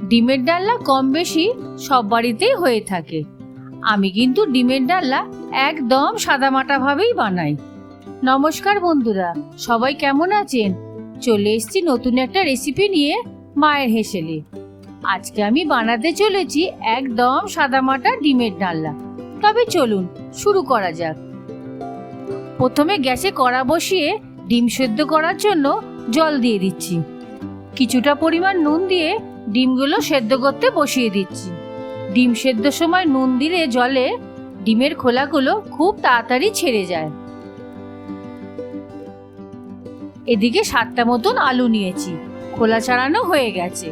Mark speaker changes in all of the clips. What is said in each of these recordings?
Speaker 1: ডিমের ডালনা কম বেশি সব বাড়িতেই হয়ে থাকে। আমি কিন্তু ডিমের ডালনা একদম সাদামাটাভাবেই বানাই। নমস্কার বন্ধুরা, সবাই কেমন আছেন? চলে এসেছি নতুন একটা রেসিপি নিয়ে, মায়ের হেসেলে। আজকে আমি বানাতে চলেছি একদম সাদামাটা ডিমের ডালনা। তবে চলুন শুরু করা যাক। প্রথমে গ্যাসে কড়া বসিয়ে ডিম সেদ্ধ করার জন্য জল দিয়ে দিচ্ছি। কিছুটা পরিমাণ নুন দিয়ে ডিমগুলো সেদ্ধ করতে বসিয়ে দিচ্ছি। ডিম সেদ্ধর সময় নুন দিলে জলে ডিমের খোলাগুলো খুব তাড়াতাড়ি ছেড়ে যায়। এদিকে 7টা মতন আলু নিয়েছি, খোলা ছাড়ানো হয়ে গেছে।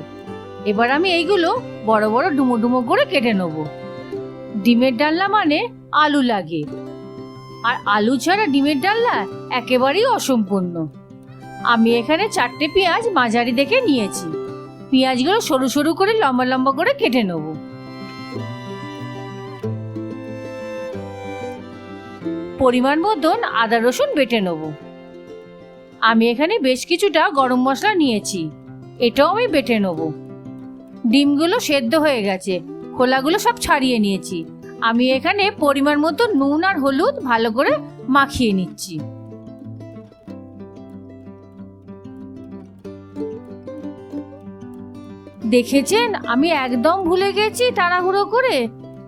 Speaker 1: এবার আমি এইগুলো বড় বড় ডুমো ডুমো করে কেটে নেব। ডিমের ডালনা মানে আলু লাগে, আর আলু ছাড়া ডিমের ডালনা একেবারেই অসম্পূর্ণ। আমি এখানে 4টে পেঁয়াজ মাঝারি দেখে নিয়েছি। পেঁয়াজগুলো সরু সরু করে লম্বা লম্বা করে কেটে নেব। পরিমাণ মতন আদা রসুন বেটে নেব। আমি এখানে বেশ কিছুটা গরম মশলা নিয়েছি, এটাও আমি বেটে নেব। ডিমগুলো সেদ্ধ হয়ে গেছে, খোলাগুলো সব ছাড়িয়ে নিয়েছি। আমি এখানে পরিমাণ মতো নুন আর হলুদ ভালো করে মাখিয়ে নিচ্ছি। দেখেছেন, আমি একদম ভুলে গেছি তাড়াহুড়ো করে।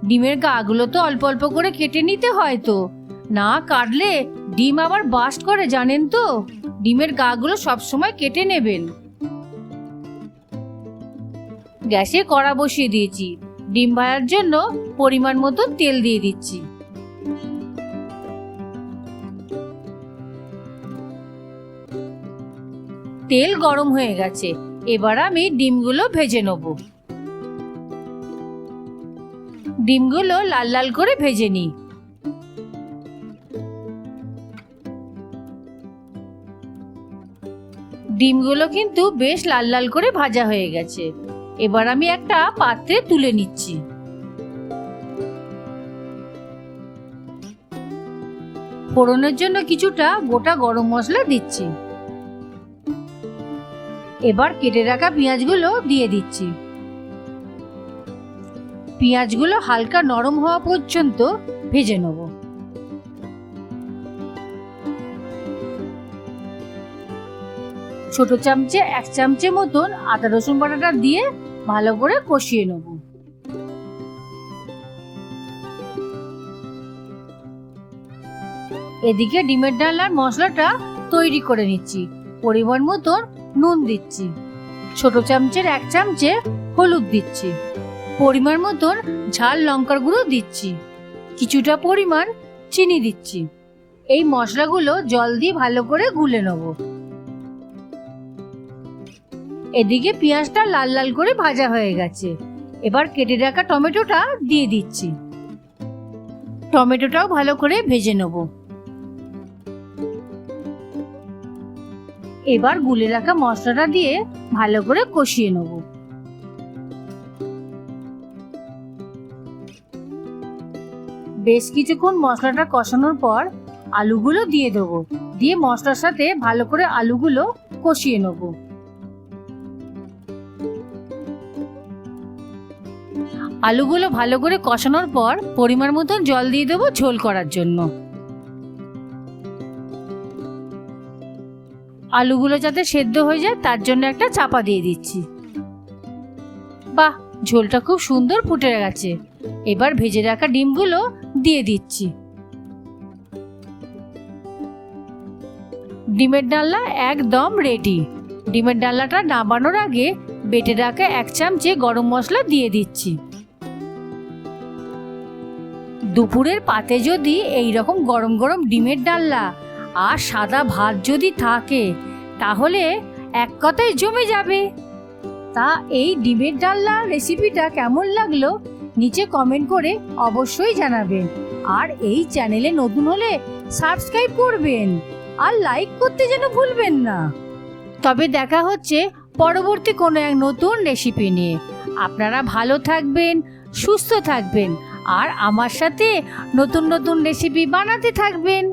Speaker 1: ডিমের গাগুলো তো অল্প অল্প করে কেটে নিতে হয়, তো না কাটলে ডিম আবার বাস্ট করে, জানেন তো। ডিমের গাগুলো সবসময় কেটে নেবেন। গ্যাসে কড়া বসিয়ে দিয়েছি। ডিম ভাজার জন্য পরিমাণ মতো তেল দিয়ে দিচ্ছি। তেল গরম হয়ে গেছে, এবার আমি ডিমগুলো ভেজে নেব। ডিমগুলো লাল লাল করে ভেজে নিই। ডিমগুলো কিন্তু বেশ লাল লাল করে ভাজা হয়ে গেছে। এবার আমি একটা পাত্রে তুলে নিচ্ছি। ফোড়নের জন্য কিছুটা গোটা গরম মশলা দিচ্ছি। এবার কেটে রাখা পেঁয়াজগুলো দিয়ে দিচ্ছি। পেঁয়াজগুলো হালকা নরম হওয়া পর্যন্ত ভেজে নেব। ছোট চামচে 1 চামচে মতন আদা রসুন বাটাটা দিয়ে ভালো করে কষিয়ে নেব। এদিকে ডিমের ডালনার মশলাটা তৈরি করে নিচ্ছি। পরিমাণ মতন নুন দিচ্ছি, ছোট চামচের 1 চামচে হলুদ দিচ্ছি, পরিমাণ মতন ঝাল লঙ্কার গুঁড়ো দিচ্ছি, কিছুটা পরিমাণ চিনি দিচ্ছি। এই মশলাগুলো জল দিয়ে ভালো করে গুলে নেব। এদিকে পেঁয়াজটা লাল লাল করে ভাজা হয়ে গেছে। এবার কেটে রাখা টমেটোটা দিয়ে দিচ্ছি। টমেটোটাও ভালো করে ভেজে নেব। এবার গুলে রাখা মশলাটা দিয়ে ভালো করে কষিয়ে নেব। বেশ কিছুক্ষণ মশলাটা কষানোর পর আলুগুলো দিয়ে দেবো। দিয়ে মশলার সাথে ভালো করে আলুগুলো কষিয়ে নেব। আলুগুলো ভালো করে কষানোর পর পরিমাণ মতন জল দিয়ে দেবো ঝোল করার জন্য। আলুগুলো যাতে সেদ্ধ হয়ে যায় তার জন্য একটা চাপা দিয়ে দিচ্ছি। বাহ, ঝোলটা খুব সুন্দর ফুটে গেছে। এবার ভেজে রাখা ডিমগুলো দিয়ে দিচ্ছি। ডিমের ডালনা একদম রেডি। ডিমের ডালনাটা নামানোর আগে বেটে রাখা 1 চামচে গরম মশলা দিয়ে দিচ্ছি। দুপুরের পাতে যদি এই রকম গরম গরম ডিমের ডালনা আর সাদা ভাত যদি থাকে, তাহলে এক কথায় জমে যাবে। তা এই ডিমের ডালনা রেসিপিটা কেমন লাগলো নিচে কমেন্ট করে অবশ্যই জানাবেন। আর এই চ্যানেলে নতুন হলে সাবস্ক্রাইব করবেন আর লাইক করতে যেন ভুলবেন না। তবে দেখা হচ্ছে পরবর্তী কোনো এক নতুন রেসিপি নিয়ে। আপনারা ভালো থাকবেন, সুস্থ থাকবেন আর আমার সাথে নতুন নতুন রেসিপি বানাতে থাকবেন।